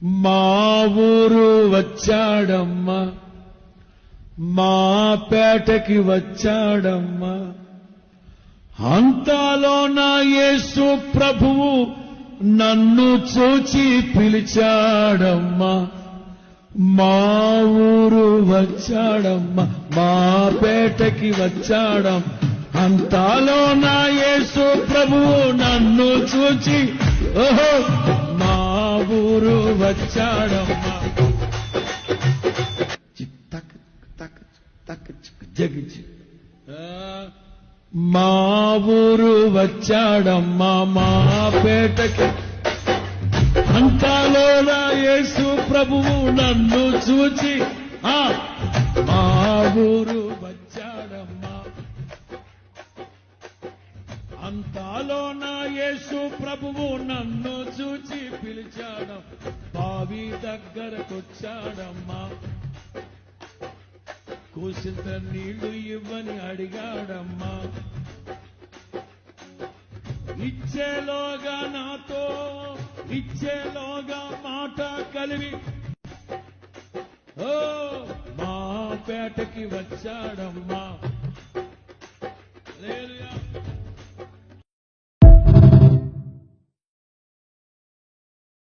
మా ఊరు వచ్చాడమ్మా, మా పేటకి వచ్చాడమ్మా. అంతలో నా యేసు ప్రభువు నన్ను చూచి పిలిచాడమ్మా. మా ఊరు వచ్చాడమ్మా, మా పేటకి వచ్చాడమ్మా. అంతలో నా యేసు ప్రభువు నన్ను చూచి ఓహో మా ఊరు వచ్చాడమ్మా. చిత్తక్ తక్ తక్ జగిచి మా ఊరు వచ్చాడమ్మా, మా పేటకి. అంతలో నా యేసు ప్రభువు నన్ను చూచి మా ఊరు వచ్చాడమ్మా. అంతలో నా యేసు ప్రభువు నన్ను చూచి పిలిచాడు. బావి దగ్గరకొచ్చాడమ్మా. కూసింత నీళ్లు ఇవ్వని అడిగాడమ్మా. ఇచ్చేలోగా నాతో ఇచ్చేలోగా మాట కలివి మా పేటకి వచ్చాడమ్మా.